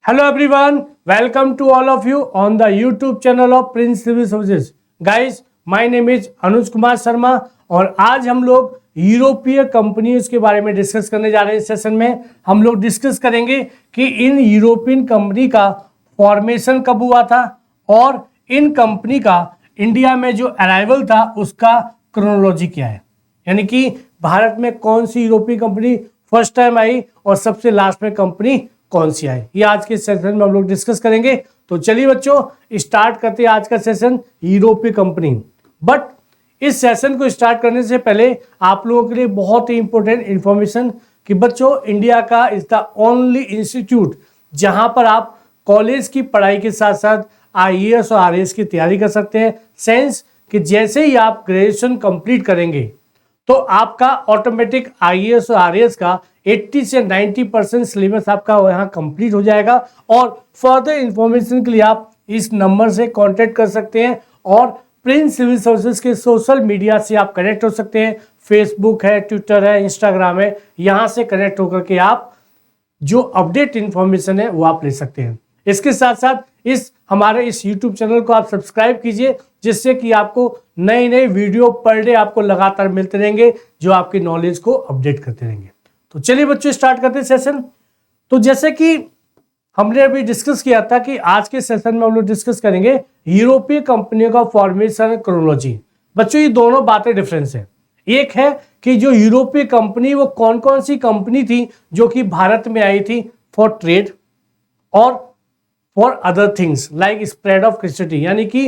Hello everyone, welcome to all of you on the YouTube channel of Prince Civil Services. Guys, my name is Anuj Kumar Sharma और आज हम लोग यूरोपीय companies के बारे में डिस्कस करने जा रहे हैं। इस सेशन में हम लोग डिस्कस करेंगे कि इन यूरोपियन कंपनी का फॉर्मेशन कब हुआ था और इन कंपनी का इंडिया में जो अराइवल था उसका क्रोनोलॉजी क्या है, यानी कि भारत में कौन सी यूरोपीय कंपनी फर्स्ट टाइम आई और सबसे लास्ट में कंपनी कौन सी आई, ये आज के सेशन में हम लोग डिस्कस करेंगे। तो चलिए बच्चों स्टार्ट करते हैं आज का सेशन यूरोपीय कंपनी। बट इस सेशन को स्टार्ट करने से पहले आप लोगों के लिए बहुत ही इंपॉर्टेंट इंफॉर्मेशन कि बच्चों इंडिया का इज द ओनली इंस्टीट्यूट जहां पर आप कॉलेज की पढ़ाई के साथ साथ आईएएस और आरएएस की तैयारी कर सकते हैं। सेंस कि जैसे ही आप ग्रेजुएशन कंप्लीट करेंगे तो आपका ऑटोमेटिक आईएएस और आरएएस का 80 से 90% सिलेबस आपका यहाँ कंप्लीट हो जाएगा और फर्दर इंफॉर्मेशन के लिए आप इस नंबर से कांटेक्ट कर सकते हैं और प्रिंस सिविल सर्विसेज के सोशल मीडिया से आप कनेक्ट हो सकते हैं। फेसबुक है, ट्विटर है, इंस्टाग्राम है, यहाँ से कनेक्ट होकर के आप जो अपडेट इंफॉर्मेशन है वो आप ले सकते हैं। इसके साथ साथ हमारे इस YouTube चैनल को आप सब्सक्राइब कीजिए जिससे कि आपको नई नई वीडियो पर डे आपको लगातार मिलते रहेंगे जो आपकी नॉलेज को अपडेट करते रहेंगे। तो चलिए बच्चों स्टार्ट करते हैं सेशन। तो जैसे कि हमने अभी डिस्कस किया था कि आज के सेशन में हम लोग डिस्कस करेंगे यूरोपीय कंपनियों का फॉर्मेशन क्रोनोलॉजी। बच्चों ये दोनों बातें डिफरेंस है। एक है कि जो यूरोपीय कंपनी वो कौन कौन सी कंपनी थी जो कि भारत में आई थी फॉर ट्रेड और for other things like spread of Christianity, यानी कि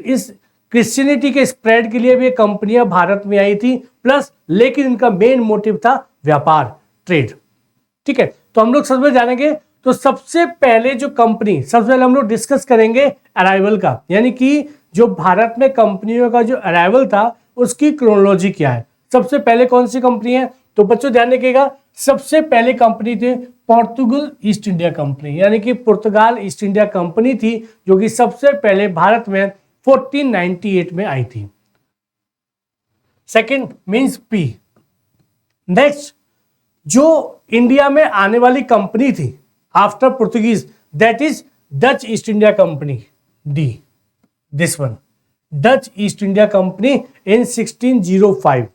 इस क्रिश्चियनिटी के स्प्रेड के लिए भी कंपनियां भारत में आई थी प्लस, लेकिन इनका मेन मोटिव था व्यापार, ट्रेड। ठीक है, तो हम लोग सबसे जानेंगे। तो सबसे पहले जो कंपनी, सबसे पहले हम लोग डिस्कस करेंगे अराइवल का, यानी कि जो भारत में कंपनियों का जो अराइवल था उसकी क्रोनोलॉजी क्या है। सबसे पहले कौन सी कंपनी है, तो बच्चों ध्यान रखिएगा, सबसे पहले कंपनी थी पोर्तुगल ईस्ट इंडिया कंपनी, यानी कि पुर्तगाल ईस्ट इंडिया कंपनी थी जो कि सबसे पहले भारत में 1498 में आई थी। Second means P. नेक्स्ट जो इंडिया में आने वाली कंपनी थी after Portuguese, that is Dutch East India company, D, this one, Dutch East India company इन 1605।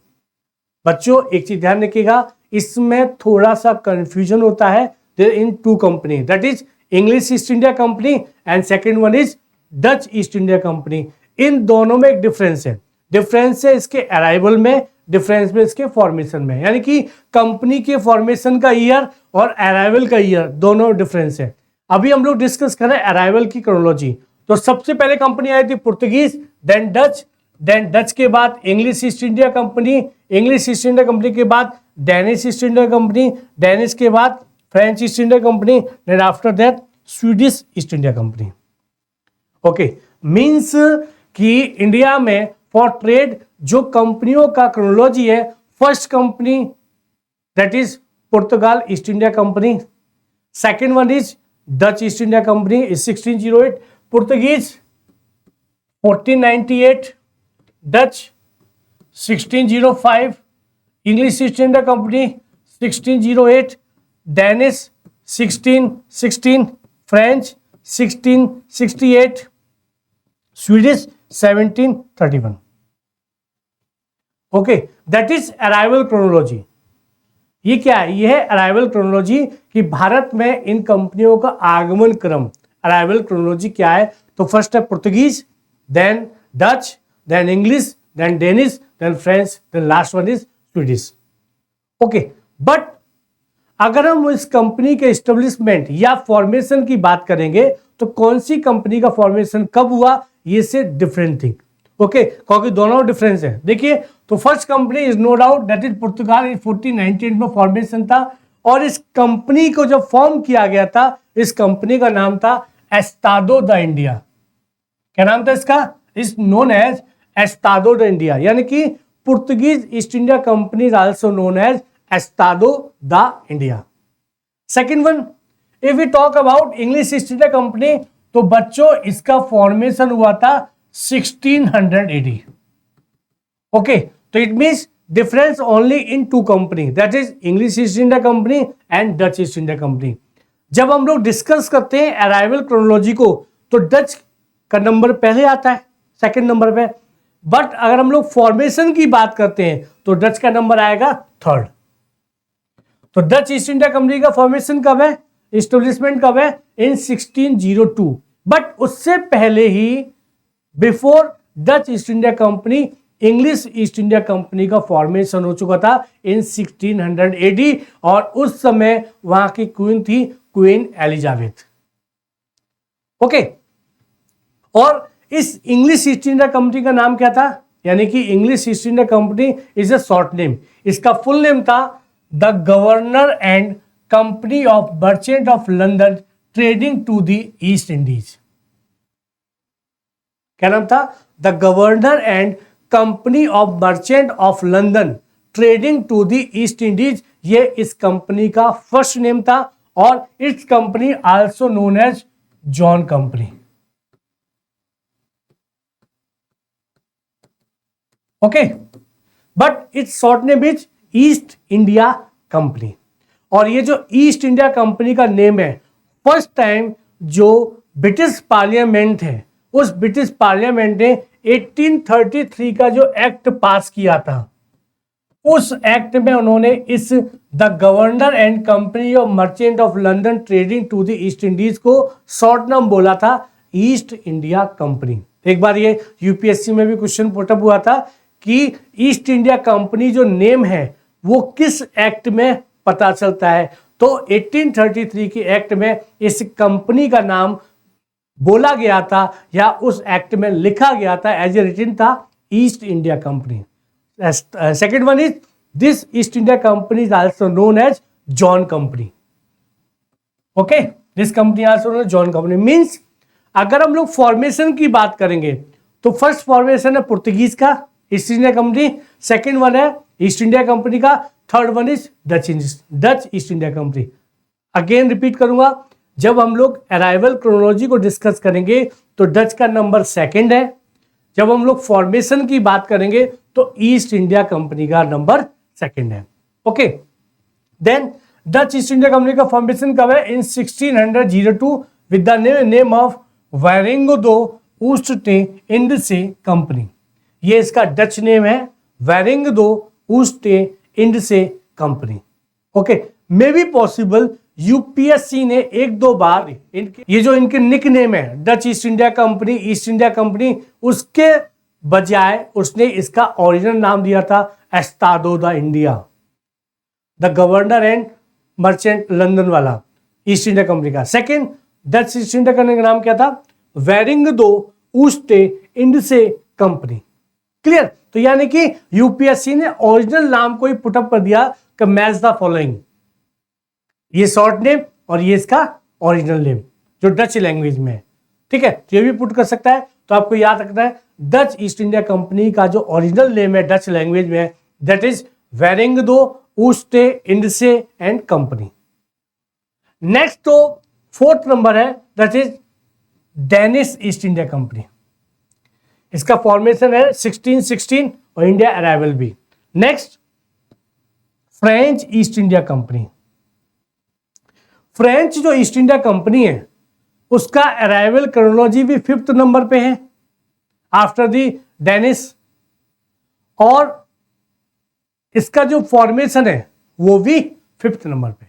बच्चों एक चीज ध्यान रखिएगा, इसमें थोड़ा सा कंफ्यूजन होता है in two company, that is English East India company and second one is Dutch East India company. इन दोनों में एक डिफरेंस है। डिफरेंस है इसके अराइवल में, डिफरेंस में इसके फॉर्मेशन में, यानी कि कंपनी के फॉर्मेशन का ईयर और अराइवल का ईयर दोनों डिफरेंस है। अभी हम लोग डिस्कस कर रहे हैं अराइवल की क्रोनोलॉजी। तो सबसे पहले कंपनी आई थी पुर्तगीज, देन डच के बाद English East India company, English East India company के बाद Danish East India company, Danish के बाद French East India company, then after that Swedish East India company. Okay, means कि इंडिया में for trade जो कंपनियों का क्रोनोलॉजी है, first company that is Portugal East India company, second one is Dutch East India company is 1608, Portuguese 1498, Dutch 1605, English East India company 1608, Danish 1616, French 1668, Swedish 1731। Okay, that is arrival chronology. ये क्या है, ये है arrival chronology कि भारत में इन कंपनियों का आगमन क्रम। अराइवल क्रोनोलॉजी क्या है, तो फर्स्ट है Portuguese, then Dutch, then English, then Danish, then French, then last one is Swedish. Okay, but अगर हम इस कंपनी के एस्टेब्लिशमेंट या फॉर्मेशन की बात करेंगे तो कौन सी कंपनी का फॉर्मेशन कब हुआ, ये से डिफरेंट थिंग। ओके, क्योंकि दोनों डिफरेंस है। देखिए, तो first company is no doubt that is पुर्तगाल, 1498 में फॉर्मेशन था और इस कंपनी को जब फॉर्म किया गया था, इस कंपनी का नाम था एस्टाडो द इंडिया। क्या नाम था इसका, is known as Estado da India, यानी कि पुर्तगीज East India company is also known as Estado da India. Second one, if we talk about English East India company, तो बच्चों इसका फॉर्मेशन हुआ था 1680। ओके, तो it means difference only in two company, that is English East India Company and Dutch East India Company. जब हम लोग discuss करते हैं अराइवल क्रोनोलॉजी को तो डच का नंबर पहले आता है, सेकंड नंबर पे। बट अगर हम लोग फॉर्मेशन की बात करते हैं तो डच का नंबर आएगा थर्ड। तो डच ईस्ट इंडिया कंपनी का फॉर्मेशन कब है, एस्टेब्लिशमेंट कब है, इन 1602। बट उससे पहले ही, before Dutch East India company, English East India company का फॉर्मेशन हो चुका था इन 1600 एडी, और उस समय वहां की क्वीन थी क्वीन एलिजाबेथ। ओके, और इस इंग्लिश ईस्ट इंडिया कंपनी का नाम क्या था, यानी कि English East India company is a short name. इसका फुल नेम था the governor and company of merchant of London trading to the East Indies. क्या नाम था, the governor and company of merchant of London trading to the East Indies. ये इस company का first name था, और its company also known as John company. Okay, but its short name is East India company. और ये जो East India company का name है, फर्स्ट टाइम जो ब्रिटिश पार्लियामेंट है, उस ब्रिटिश पार्लियामेंट ने 1833 का जो एक्ट पास किया था, उस एक्ट में उन्होंने इस the governor and company of merchant of London trading to the East Indies को शॉर्ट नाम बोला था ईस्ट इंडिया कंपनी। एक बार ये यूपीएससी में भी क्वेश्चन पुटअप हुआ था कि ईस्ट इंडिया कंपनी जो नेम है वो किस एक्ट में पता चलता है, तो 1833 के एक्ट में इस कंपनी का नाम बोला गया था, या उस एक्ट में लिखा गया था, एज ए रिटन था East India company. Second one is this East India company is also known as John company. Okay, this company also known as John company. Means अगर हम लोग फॉर्मेशन की बात करेंगे तो फर्स्ट फॉर्मेशन है Portuguese का East India company, second one है ईस्ट इंडिया कंपनी का, third one is Dutch East India company. Again repeat करूंगा, जब हम लोग अराइवल क्रोनोलॉजी को डिस्कस करेंगे तो डच का नंबर सेकंड है, जब हम लोग फॉर्मेशन की बात करेंगे तो ईस्ट इंडिया कंपनी का नंबर सेकंड है। Okay, then Dutch East India company का फॉर्मेशन कब है, in 1602 with the name of वारिंगो दो ऊस्टे इंडसे कंपनी। ये इसका डच नेम है, वारिंगो दो ऊस्टे Indische company. Okay, may be possible UPSC ने एक दो बार ये जो इनके निक नेम है Dutch East India company, East India company, उसके बजाय उसने इसका ओरिजिनल नाम दिया था Estado da India, the governor and merchant London वाला ईस्ट इंडिया कंपनी का। Second Dutch East India company का नाम क्या था, वारिंगो ऊस्टे इंडसे कंपनी। क्लियर, तो यानी कि यूपीएससी ने ओरिजिनल नाम को ही पुटअप कर दिया कि मैच द फॉलोइंग, ये शॉर्ट नेम और ये इसका ओरिजिनल नेम जो डच लैंग्वेज में है। ठीक है, तो ये भी पुट कर सकता है। तो आपको याद रखना है डच ईस्ट इंडिया कंपनी का जो ओरिजिनल नेम है डच लैंग्वेज में है, that is Vereenigde Oost Indische and company. Next तो फोर्थ नंबर है, that is Danish East India company. इसका फॉर्मेशन है 1616 और इंडिया अराइवल भी। Next French East India company. French जो ईस्ट इंडिया कंपनी है उसका अराइवल क्रोनोलॉजी भी फिफ्थ नंबर पे है आफ्टर दी डेनिश, और इसका जो फॉर्मेशन है वो भी फिफ्थ नंबर पे।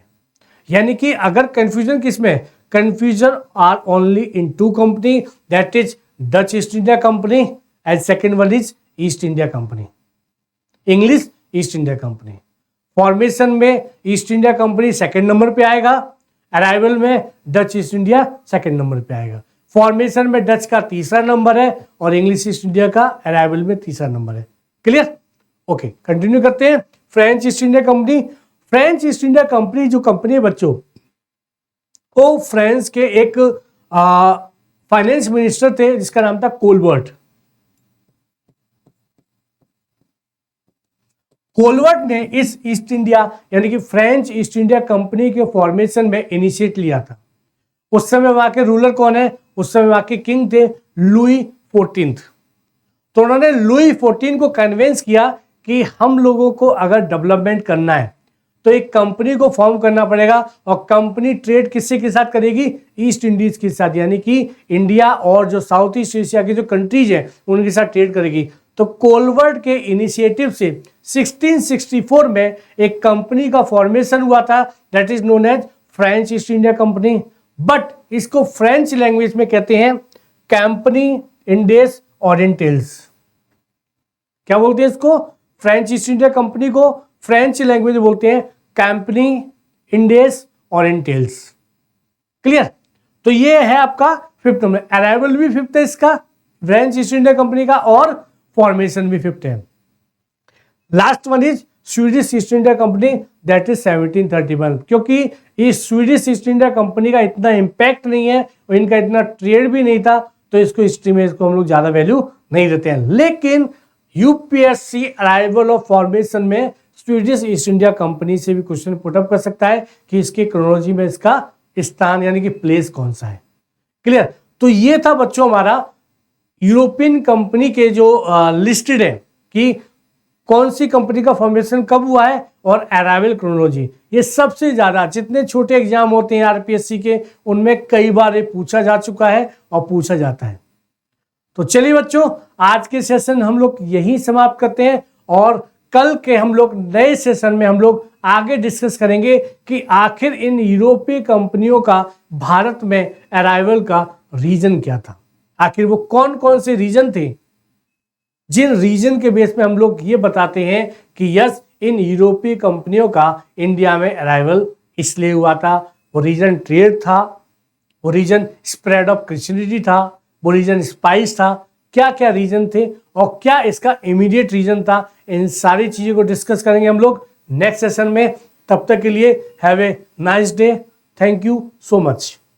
यानी कि अगर कंफ्यूजन किसमें, confusion are only in two company, that is Dutch East India company and second one is East India company, English East India company. Formation में East India company second number पे आएगा, arrival में Dutch East India second number पे आएगा। Formation में Dutch का तीसरा number है और इंग्लिश ईस्ट इंडिया का अराइवल में तीसरा नंबर है। क्लियर, ओके, कंटिन्यू करते हैं। French East India company, French East India company जो कंपनी है बच्चों, वो फ्रांस के एक फाइनेंस मिनिस्टर थे जिसका नाम था कोलबर्ट। कोलबर्ट ने इस ईस्ट इंडिया यानी कि फ्रेंच ईस्ट इंडिया कंपनी के फॉर्मेशन में इनिशिएट लिया था। उस समय वहां के रूलर कौन है, उस समय वहां के किंग थे लुई 14। तो उन्होंने लुई 14 को कन्विंस किया कि हम लोगों को अगर डेवलपमेंट करना है तो एक कंपनी को फॉर्म करना पड़ेगा और कंपनी ट्रेड किससे के साथ करेगी? ईस्ट इंडीज के साथ, यानी कि इंडिया और जो साउथ ईस्ट एशिया की जो कंट्रीज है उनके साथ ट्रेड करेगी। तो कोलवर्ट के इनिशिएटिव से 1664 में एक कंपनी का फॉर्मेशन हुआ था, that is known as French East India company. But इसको फ्रेंच लैंग्वेज में कहते हैं कंपनी इंडेस ओरिएंटल्स। क्या बोलते हैं इसको? फ्रेंच ईस्ट इंडिया कंपनी को फ्रेंच लैंग्वेज में बोलते हैं कंपनी इंडेस ओरिएंटल्स। क्लियर? तो ये है आपका फिफ्थ नंबर। अराइवल भी फिफ्थ है इसका, फ्रेंच ईस्ट इंडिया कंपनी का, और फॉर्मेशन भी फिफ्थ है। Last one is Swedish East India company, that is 1731। क्योंकि इस स्वीडिश ईस्ट इंडिया कंपनी का इतना इंपैक्ट नहीं है और इनका इतना ट्रेड भी नहीं था, तो इसको हिस्ट्री में इसको हम लोग ज्यादा वैल्यू नहीं देते हैं। लेकिन यूपीएससी अराइवल ऑफ फॉर्मेशन में स्वीडिश ईस्ट इंडिया कंपनी से भी क्वेश्चन पुटअप कर सकता है कि इसके क्रोनोलॉजी में इसका स्थान यानी कि प्लेस कौन सा है। क्लियर? तो ये था बच्चों हमारा यूरोपियन कंपनी के जो लिस्टेड है कि कौन सी कंपनी का फॉर्मेशन कब हुआ है और अराइवल क्रोनोलॉजी। ये सबसे ज्यादा जितने छोटे एग्जाम होते हैं आरपीएससी के उनमें कई बार ये पूछा जा चुका है और पूछा जाता है। तो चलिए बच्चों, आज के सेशन हम लोग यहीं समाप्त करते हैं और कल के हम लोग नए सेशन में हम लोग आगे डिस्कस करेंगे कि आखिर इन यूरोपीय कंपनियों का भारत में अराइवल का रीजन क्या था, आखिर वो कौन कौन से रीजन थे, जिन रीजन के बेस में हम लोग ये बताते हैं कि यस इन यूरोपीय कंपनियों का इंडिया में अराइवल इसलिए हुआ था। वो रीजन ट्रेड था, वो रीजन स्प्रेड ऑफ क्रिश्चियनिटी था, वो रीजन स्पाइस था, क्या क्या रीजन थे और क्या इसका इमीडिएट रीजन था। इन सारी चीज़ों को डिस्कस करेंगे हम लोग नेक्स्ट सेशन में। तब तक के लिए have a nice day. Thank you so much.